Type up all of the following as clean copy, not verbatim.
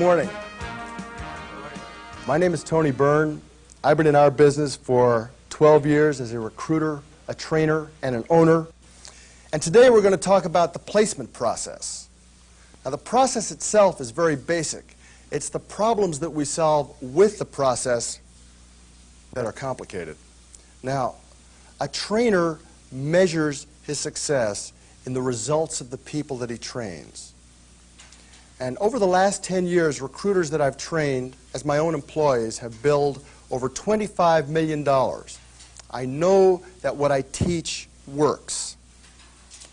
morning. My name is Tony Byrne. I've been in our business for 12 years as a recruiter, a trainer, and an owner. And today we're going to talk about the placement process. Now, the process itself is very basic. It's the problems that we solve with the process that are complicated. Now, a trainer measures his success in the results of the people that he trains. And over the last 10 years, recruiters that I've trained as my own employees have billed over $25 million. I know that what I teach works,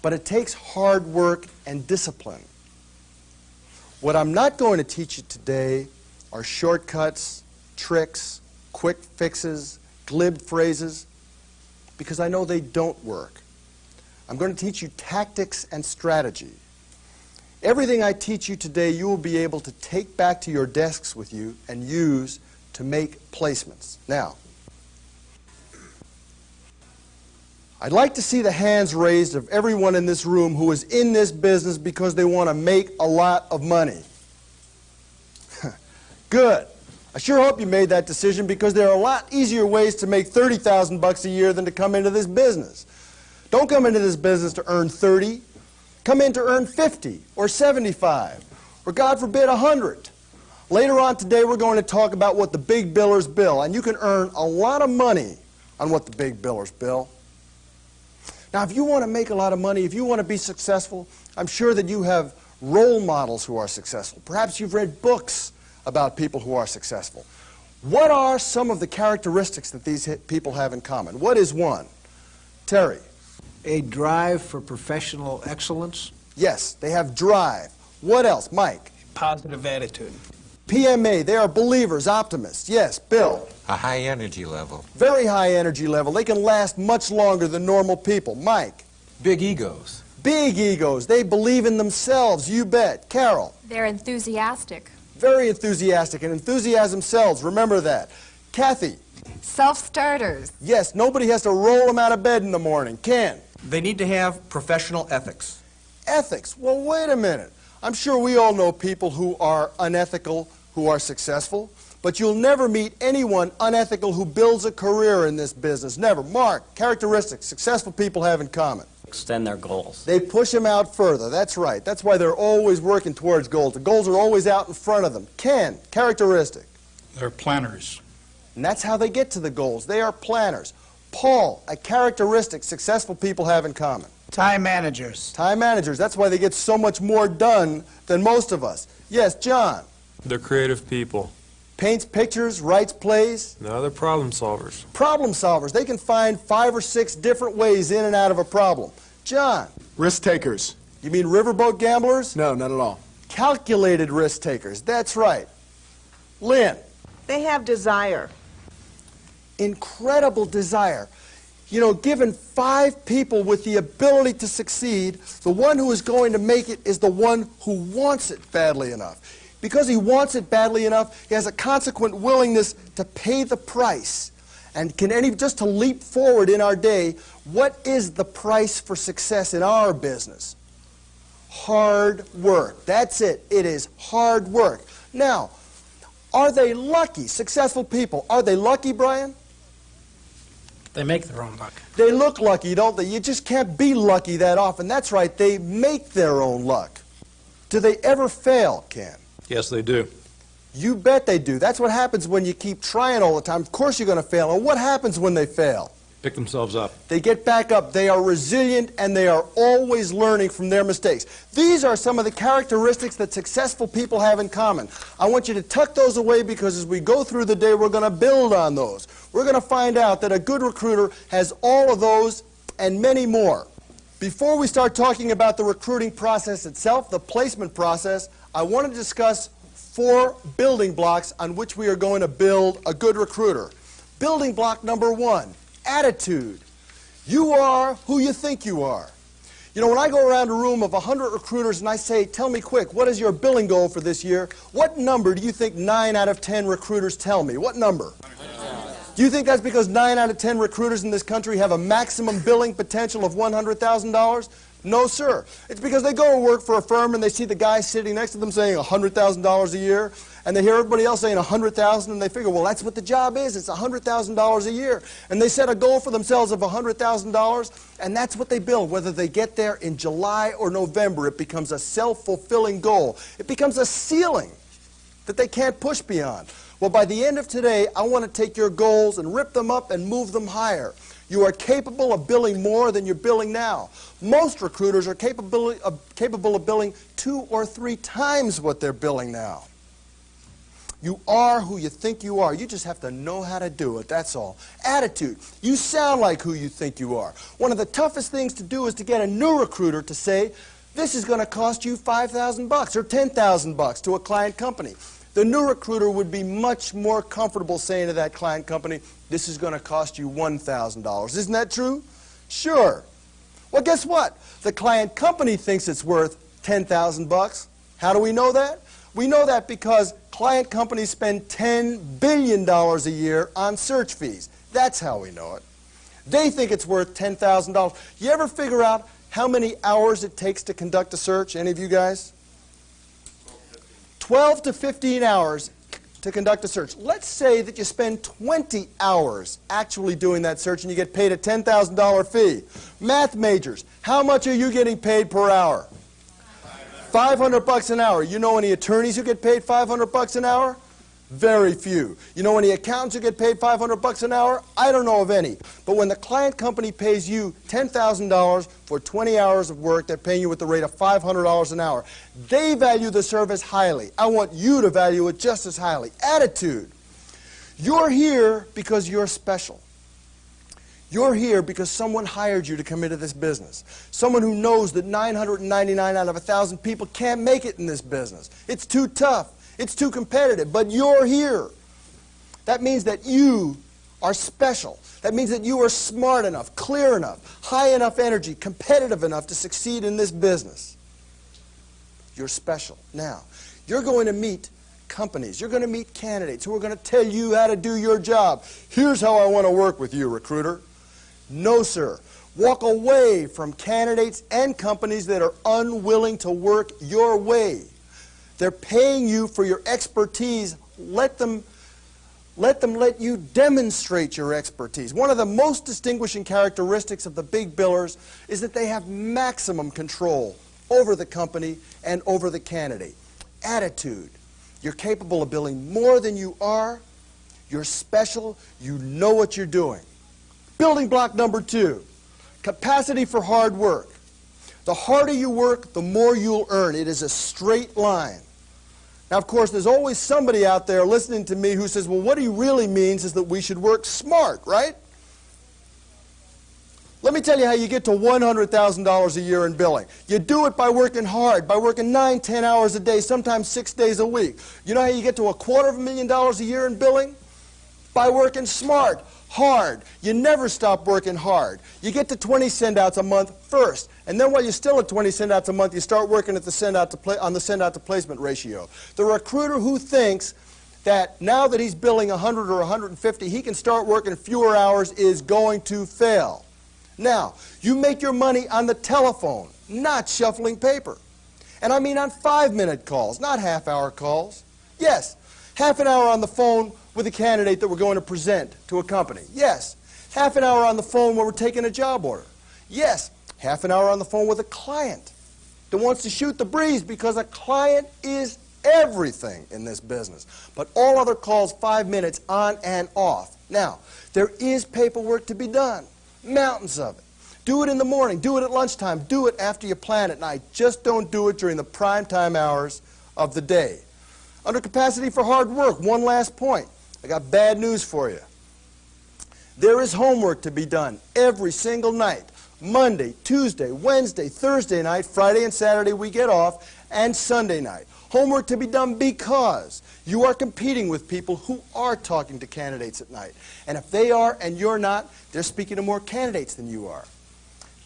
but it takes hard work and discipline. What I'm not going to teach you today are shortcuts, tricks, quick fixes, glib phrases, because I know they don't work. I'm going to teach you tactics and strategy. Everything I teach you today, you will be able to take back to your desks with you and use to make placements. Now, I'd like to see the hands raised of everyone in this room who is in this business because they want to make a lot of money. Good. I sure hope you made that decision, because there are a lot easier ways to make $30,000 a year than to come into this business. Don't come into this business to earn 30. Come in to earn 50 or 75 or, God forbid, 100. Later on today, we're going to talk about what the big billers bill, and you can earn a lot of money on what the big billers bill. Now, if you want to make a lot of money, if you want to be successful, I'm sure that you have role models who are successful. Perhaps you've read books about people who are successful. What are some of the characteristics that these people have in common? What is one? Terry? A drive for professional excellence. Yes, they have drive. What else? Mike? Positive attitude. PMA, they are believers, optimists. Yes, Bill? A high energy level. Very high energy level. They can last much longer than normal people. Mike? Big egos. Big egos. They believe in themselves, you bet. Carol? They're enthusiastic. Very enthusiastic, and enthusiasm sells. Remember that. Kathy? Self-starters. Yes, nobody has to roll them out of bed in the morning. Ken? They need to have professional ethics. Ethics. Well, wait a minute. I'm sure we all know people who are unethical, who are successful, but you'll never meet anyone unethical who builds a career in this business. Never. Mark, characteristics successful people have in common. Extend their goals. They push them out further. That's right. That's why they're always working towards goals. The goals are always out in front of them. Ken, characteristic. They're planners. And that's how they get to the goals. They are planners. Paul, a characteristic successful people have in common. Time managers. Time managers. That's why they get so much more done than most of us. Yes, John. They're creative people. Paints pictures, writes plays. No, they're problem solvers. Problem solvers. They can find 5 or 6 different ways in and out of a problem. John. Risk takers. You mean riverboat gamblers? No, not at all. Calculated risk takers. That's right. Lynn. They have desire. Incredible desire. You know, given 5 people with the ability to succeed, the one who is going to make it is the one who wants it badly enough. Because he wants it badly enough, he has a consequent willingness to pay the price. And just to leap forward in our day, what is the price for success in our business? Hard work. That's it. It is hard work. Now, are they lucky, successful people? Are they lucky, Brian? They make their own luck. They look lucky, don't they? You just can't be lucky that often. That's right. They make their own luck. Do they ever fail, Ken? Yes, they do. You bet they do. That's what happens when you keep trying all the time. Of course you're going to fail. And what happens when they fail? Pick themselves up. They get back up. They are resilient, and they are always learning from their mistakes. These are some of the characteristics that successful people have in common. I want you to tuck those away, because as we go through the day, we're going to build on those. We're going to find out that a good recruiter has all of those and many more. Before we start talking about the recruiting process itself, the placement process, I want to discuss 4 building blocks on which we are going to build a good recruiter. Building block number 1, attitude. You are who you think you are. You know, when I go around a room of 100 recruiters and I say, tell me quick, what is your billing goal for this year? What number do you think 9 out of 10 recruiters tell me? What number? Do you think that's because 9 out of 10 recruiters in this country have a maximum billing potential of $100,000? No, sir. It's because they go to work for a firm and they see the guy sitting next to them saying $100,000 a year, and they hear everybody else saying $100,000, and they figure, well, that's what the job is. It's $100,000 a year. And they set a goal for themselves of $100,000, and that's what they build. Whether they get there in July or November, it becomes a self-fulfilling goal. It becomes a ceiling that they can't push beyond. Well, by the end of today, I want to take your goals and rip them up and move them higher. You are capable of billing more than you're billing now. Most recruiters are capable of billing 2 or 3 times what they're billing now. You are who you think you are. You just have to know how to do it, that's all. Attitude. You sound like who you think you are. One of the toughest things to do is to get a new recruiter to say, this is going to cost you $5,000 or $10,000 to a client company. The new recruiter would be much more comfortable saying to that client company, this is going to cost you $1,000. Isn't that true? Sure. Well, guess what? The client company thinks it's worth $10,000. How do we know that? We know that because client companies spend $10 billion a year on search fees. That's how we know it. They think it's worth $10,000. You ever figure out how many hours it takes to conduct a search? Any of you guys? 12 to 15 hours to conduct a search. Let's say that you spend 20 hours actually doing that search and you get paid a $10,000 fee. Math majors, how much are you getting paid per hour? $500 an hour. You know any attorneys who get paid $500 an hour? Very few. You know any accountants who get paid $500 an hour? I don't know of any. But when the client company pays you $10,000 for 20 hours of work, they're paying you at the rate of $500 an hour. They value the service highly. I want you to value it just as highly. Attitude. You're here because you're special. You're here because someone hired you to come into this business. Someone who knows that 999 out of 1,000 people can't make it in this business. It's too tough. It's too competitive, but you're here. That means that you are special. That means that you are smart enough, clear enough, high enough energy, competitive enough to succeed in this business. You're special. Now, you're going to meet companies. You're going to meet candidates who are going to tell you how to do your job. Here's how I want to work with you, recruiter. No, sir. Walk away from candidates and companies that are unwilling to work your way. They're paying you for your expertise. Let them let you demonstrate your expertise. One of the most distinguishing characteristics of the big billers is that they have maximum control over the company and over the candidate. Attitude. You're capable of billing more than you are. You're special. You know what you're doing. Building block number 2, capacity for hard work. The harder you work, the more you'll earn. It is a straight line. Now, of course, there's always somebody out there listening to me who says, well, what he really means is that we should work smart, right? Let me tell you how you get to $100,000 a year in billing. You do it by working hard, by working 9, 10 hours a day, sometimes 6 days a week. You know how you get to $250,000 a year in billing? By working smart, hard. You never stop working hard. You get to 20 send-outs a month first. And then while you're still at 20 send-outs a month, you start working at the send-out to placement ratio. The recruiter who thinks that now that he's billing 100 or 150, he can start working fewer hours is going to fail. Now, you make your money on the telephone, not shuffling paper. And I mean on 5-minute calls, not half-hour calls. Yes, half an hour on the phone with a candidate that we're going to present to a company. Yes, half an hour on the phone when we're taking a job order. Yes, half an hour on the phone with a client that wants to shoot the breeze because a client is everything in this business. But all other calls, 5 minutes on and off. Now, there is paperwork to be done, mountains of it. Do it in the morning, do it at lunchtime, do it after you plan at night. Just don't do it during the prime time hours of the day. Under capacity for hard work, one last point. I got bad news for you. There is homework to be done every single night. Monday, Tuesday, Wednesday, Thursday night, Friday and Saturday we get off, and Sunday night. Homework to be done because you are competing with people who are talking to candidates at night. And if they are and you're not, they're speaking to more candidates than you are.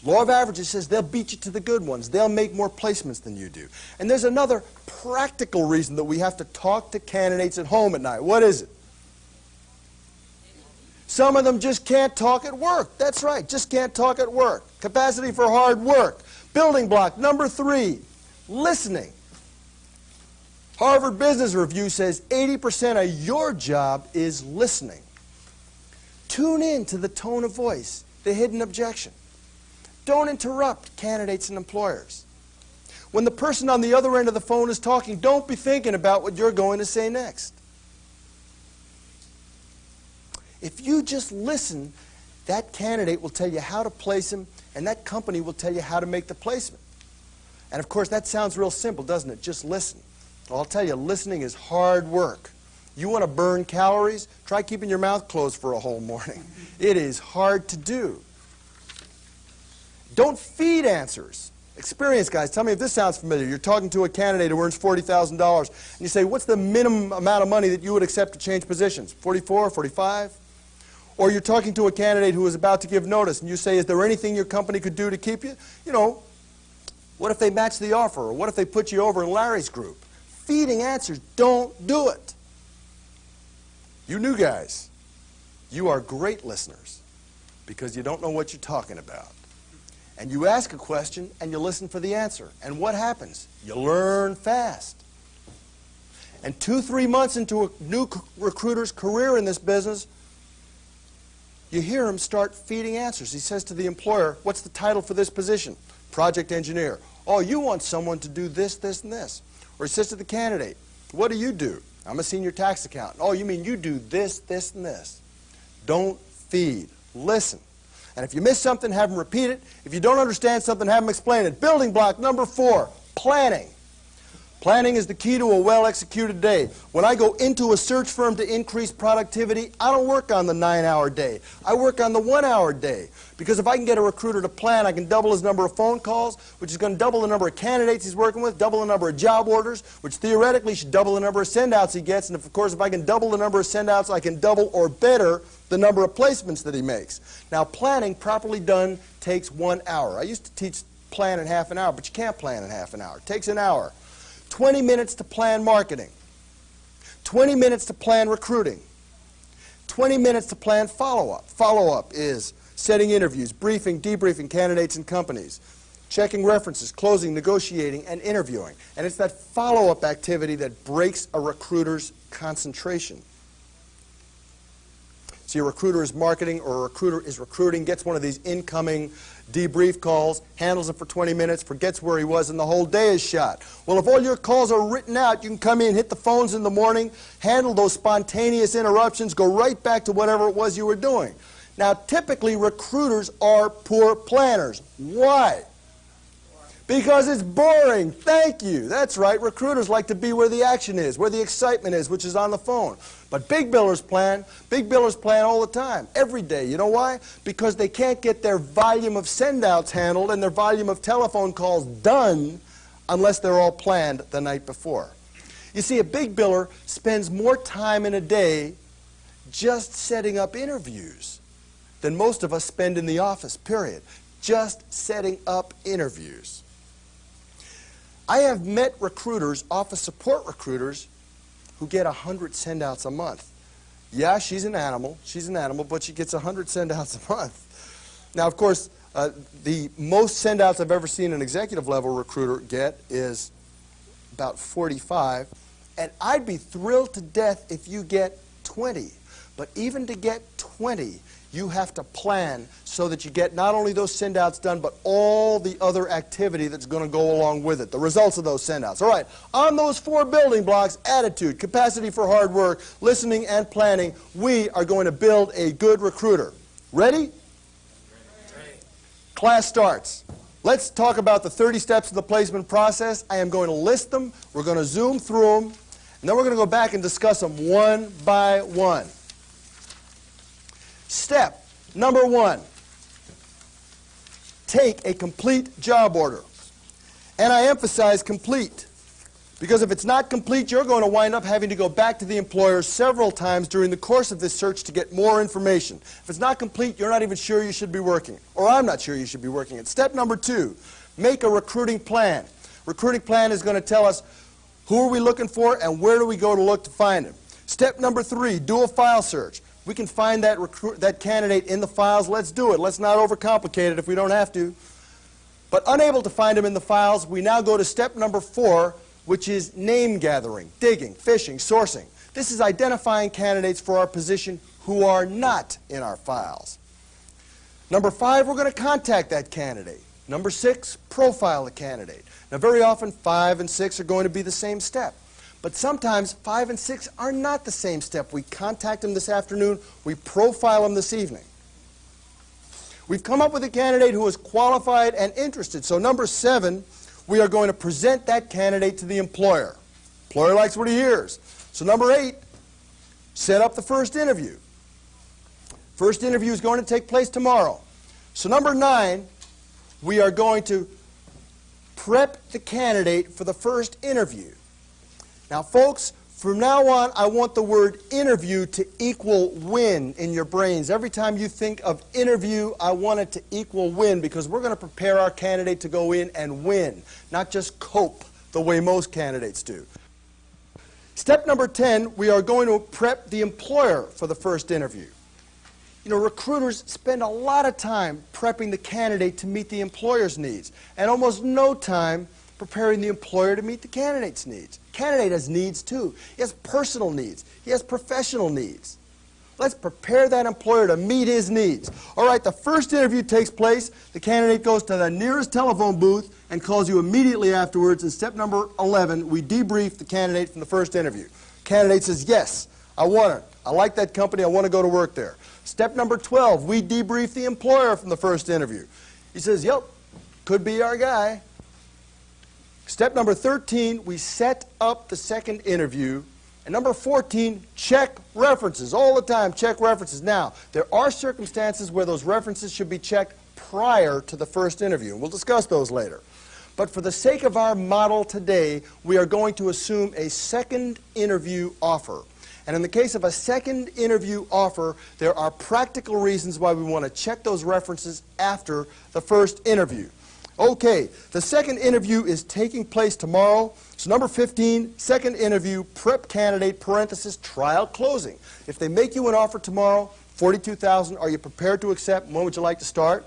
Law of averages says they'll beat you to the good ones. They'll make more placements than you do. And there's another practical reason that we have to talk to candidates at home at night. What is it? Some of them just can't talk at work. That's right, just can't talk at work. Capacity for hard work. Building block number 3, listening. Harvard Business Review says 80% of your job is listening. Tune in to the tone of voice, the hidden objection. Don't interrupt candidates and employers. When the person on the other end of the phone is talking, don't be thinking about what you're going to say next. If you just listen, that candidate will tell you how to place him, and that company will tell you how to make the placement. And of course, that sounds real simple, doesn't it? Just listen. Well, I'll tell you, listening is hard work. You want to burn calories? Try keeping your mouth closed for a whole morning. It is hard to do. Don't feed answers. Experienced guys, tell me if this sounds familiar. You're talking to a candidate who earns $40,000, and you say, what's the minimum amount of money that you would accept to change positions? 44, 45? Or you're talking to a candidate who is about to give notice, and you say, is there anything your company could do to keep you? You know, what if they match the offer? Or what if they put you over in Larry's group? Feeding answers, don't do it. You new guys, you are great listeners because you don't know what you're talking about. And you ask a question and you listen for the answer. And what happens? You learn fast. And 2-3 months into a new recruiter's career in this business, you hear him start feeding answers. He says to the employer, what's the title for this position? Project engineer. Oh, you want someone to do this, this, and this. Or he says to the candidate, what do you do? I'm a senior tax accountant. Oh, you mean you do this, this, and this. Don't feed. Listen. And if you miss something, have them repeat it. If you don't understand something, have them explain it. Building block number 4, planning. Planning is the key to a well-executed day. When I go into a search firm to increase productivity, I don't work on the 9-hour day. I work on the 1-hour day. Because if I can get a recruiter to plan, I can double his number of phone calls, which is going to double the number of candidates he's working with, double the number of job orders, which theoretically should double the number of send-outs he gets. And of course, if I can double the number of send-outs, I can double or better the number of placements that he makes. Now, planning properly done takes 1 hour. I used to teach plan in half an hour, but you can't plan in half an hour. It takes an hour. 20 minutes to plan marketing. 20 minutes to plan recruiting. 20 minutes to plan follow-up. Follow-up is setting interviews, briefing, debriefing candidates and companies, checking references, closing, negotiating, and interviewing. And it's that follow-up activity that breaks a recruiter's concentration. See, a recruiter is marketing or a recruiter is recruiting, gets one of these incoming debrief calls, handles it for 20 minutes, forgets where he was, and the whole day is shot. Well, if all your calls are written out, you can come in, hit the phones in the morning, handle those spontaneous interruptions, go right back to whatever it was you were doing. Now, typically, recruiters are poor planners. Why? Because it's boring. Thank you. That's right. Recruiters like to be where the action is, where the excitement is, which is on the phone. But big billers plan all the time, every day. You know why? Because they can't get their volume of send-outs handled and their volume of telephone calls done unless they're all planned the night before. You see, a big biller spends more time in a day just setting up interviews than most of us spend in the office, period. Just setting up interviews. I have met recruiters, office support recruiters, who get 100 send-outs a month. Yeah, she's an animal, but she gets 100 send-outs a month. Now, of course, the most send-outs I've ever seen an executive-level recruiter get is about 45, and I'd be thrilled to death if you get 20. But even to get 20, you have to plan so that you get not only those send-outs done, but all the other activity that's going to go along with it, the results of those send-outs. All right, on those 4 building blocks, attitude, capacity for hard work, listening, and planning, we are going to build a good recruiter. Ready? Class starts. Let's talk about the 30 steps of the placement process. I am going to list them. We're going to zoom through them, and then we're going to go back and discuss them one by one. Step number 1, take a complete job order. And I emphasize complete, because if it's not complete, you're going to wind up having to go back to the employer several times during the course of this search to get more information. If it's not complete, you're not even sure you should be working, or I'm not sure you should be working it. Step number 2, make a recruiting plan. Recruiting plan is going to tell us who are we looking for and where do we go to look to find them. Step number 3, do a file search. We can find that candidate in the files. Let's do it. Let's not overcomplicate it if we don't have to. But unable to find them in the files, we now go to step number 4, which is name gathering, digging, fishing, sourcing. This is identifying candidates for our position who are not in our files. Number 5, we're going to contact that candidate. Number 6, profile the candidate. Now, very often, 5 and 6 are going to be the same step. But sometimes 5 and 6 are not the same step. We contact them this afternoon. We profile them this evening. We've come up with a candidate who is qualified and interested. So number 7, we are going to present that candidate to the employer. Employer likes what he hears. So number 8, set up the first interview. First interview is going to take place tomorrow. So number 9, we are going to prep the candidate for the first interview. Now, folks, from now on, I want the word interview to equal win in your brains. Every time you think of interview, I want it to equal win, because we're going to prepare our candidate to go in and win, not just cope the way most candidates do. Step number 10, we are going to prep the employer for the first interview. You know, recruiters spend a lot of time prepping the candidate to meet the employer's needs, and almost no time preparing the employer to meet the candidate's needs. Candidate has needs too. He has personal needs. He has professional needs. Let's prepare that employer to meet his needs. All right, the first interview takes place. The candidate goes to the nearest telephone booth and calls you immediately afterwards. In step number 11, we debrief the candidate from the first interview. Candidate says, yes, I want it. I like that company. I want to go to work there. Step number 12, we debrief the employer from the first interview. He says, yep, could be our guy. Step number 13, we set up the second interview. And number 14, check references. All the time, check references. Now, there are circumstances where those references should be checked prior to the first interview, and we'll discuss those later. But for the sake of our model today, we are going to assume a second interview offer. And in the case of a second interview offer, there are practical reasons why we want to check those references after the first interview. Okay, the second interview is taking place tomorrow. So number 15, second interview, prep candidate, parenthesis, trial closing. If they make you an offer tomorrow, $42,000, are you prepared to accept? When would you like to start?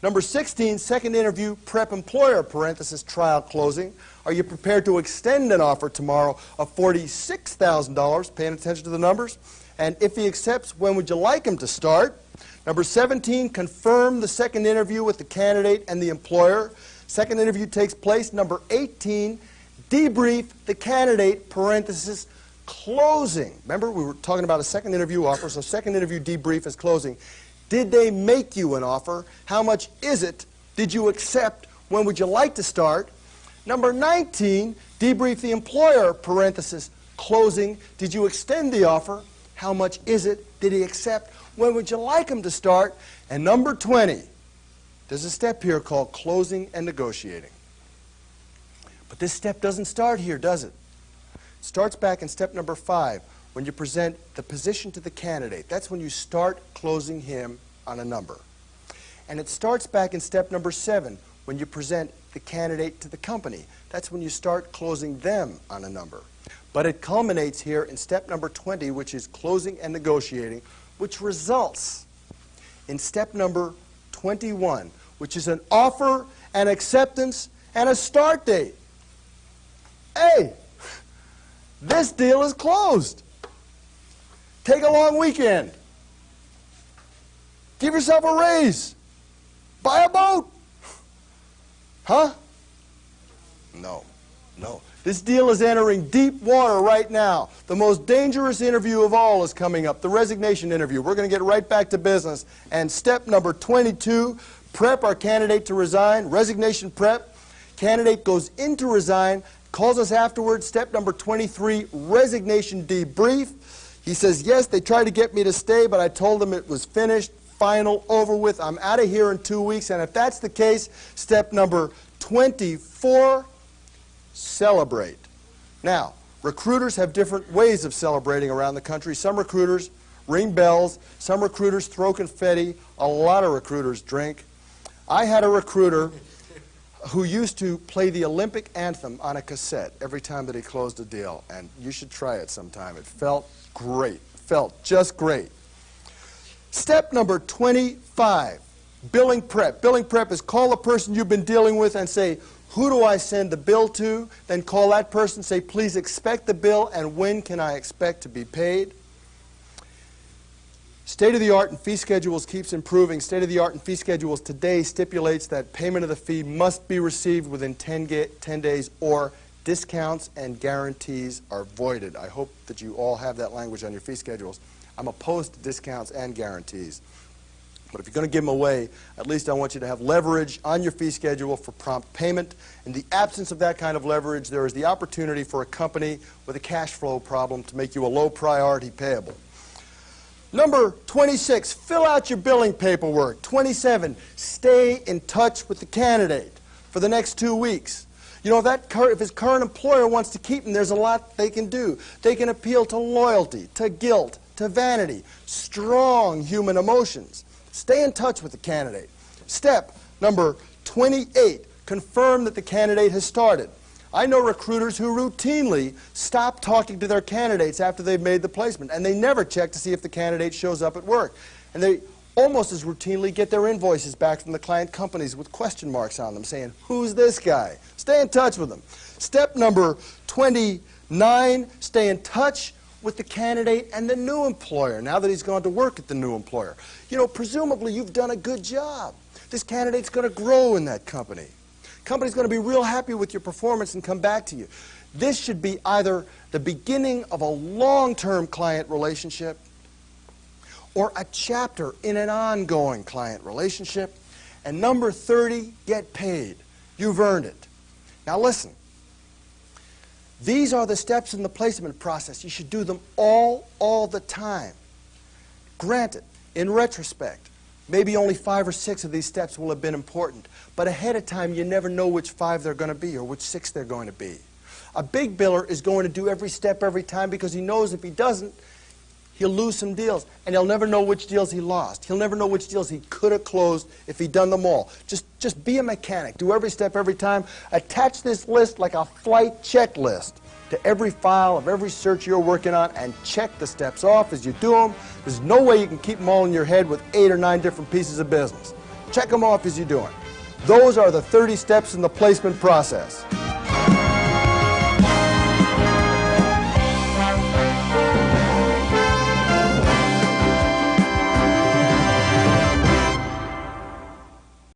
Number 16, second interview, prep employer, parenthesis, trial closing. Are you prepared to extend an offer tomorrow of $46,000? Paying attention to the numbers. And if he accepts, when would you like him to start? Number 17, confirm the second interview with the candidate and the employer. Second interview takes place. Number 18, debrief the candidate, parenthesis, closing. Remember, we were talking about a second interview offer, so second interview debrief is closing. Did they make you an offer? How much is it? Did you accept? When would you like to start? Number 19, debrief the employer, parenthesis, closing. Did you extend the offer? How much is it? Did he accept? When would you like him to start? And number 20, there's a step here called closing and negotiating. But this step doesn't start here, does it? It starts back in step number 5, when you present the position to the candidate. That's when you start closing him on a number. And it starts back in step number 7, when you present the candidate to the company. That's when you start closing them on a number. But it culminates here in step number 20, which is closing and negotiating, which results in step number 21, which is an offer, an acceptance, and a start date. Hey, this deal is closed. Take a long weekend. Give yourself a raise. Buy a boat. Huh? No, no. This deal is entering deep water right now. The most dangerous interview of all is coming up, the resignation interview. We're going to get right back to business. And step number 22, prep our candidate to resign, resignation prep. Candidate goes in to resign, calls us afterwards. Step number 23, resignation debrief. He says, yes, they tried to get me to stay, but I told them it was finished, final, over with. I'm out of here in 2 weeks. And if that's the case, step number 24, celebrate. Now, recruiters have different ways of celebrating around the country. Some recruiters ring bells. Some recruiters throw confetti. A lot of recruiters drink. I had a recruiter who used to play the Olympic anthem on a cassette every time that he closed a deal. And you should try it sometime. It felt great. Felt just great. Step number 25. Billing prep. Billing prep is call the person you've been dealing with and say, who do I send the bill to? Then call that person, say, please expect the bill, and when can I expect to be paid? State-of-the-art in fee schedules keeps improving. State-of-the-art in fee schedules today stipulates that payment of the fee must be received within 10 days or discounts and guarantees are voided. I hope that you all have that language on your fee schedules. I'm opposed to discounts and guarantees. But if you're going to give them away, at least I want you to have leverage on your fee schedule for prompt payment. In the absence of that kind of leverage, there is the opportunity for a company with a cash flow problem to make you a low priority payable. Number 26, fill out your billing paperwork. 27, stay in touch with the candidate for the next 2 weeks. You know, if his current employer wants to keep him, there's a lot they can do. They can appeal to loyalty, to guilt, to vanity, strong human emotions. Stay in touch with the candidate. Step number 28, confirm that the candidate has started. I know recruiters who routinely stop talking to their candidates after they've made the placement, and they never check to see if the candidate shows up at work. And they almost as routinely get their invoices back from the client companies with question marks on them saying, who's this guy? Stay in touch with them. Step number 29, stay in touch with the candidate and the new employer now that he's gone to work at the new employer. You know, presumably you've done a good job. This candidate's going to grow in that company. Company's going to be real happy with your performance and come back to you. This should be either the beginning of a long-term client relationship or a chapter in an ongoing client relationship. And number 30, get paid. You've earned it. Now listen, these are the steps in the placement process. You should do them all the time. Granted, in retrospect, maybe only 5 or 6 of these steps will have been important. But ahead of time, you never know which 5 they're going to be or which 6 they're going to be. A big biller is going to do every step every time because he knows if he doesn't, he'll lose some deals. And he'll never know which deals he lost. He'll never know which deals he could have closed if he'd done them all. Just be a mechanic. Do every step every time. Attach this list like a flight checklist to every file of every search you're working on and check the steps off as you do them. There's no way you can keep them all in your head with 8 or 9 different pieces of business. Check them off as you do it. Those are the 30 steps in the placement process.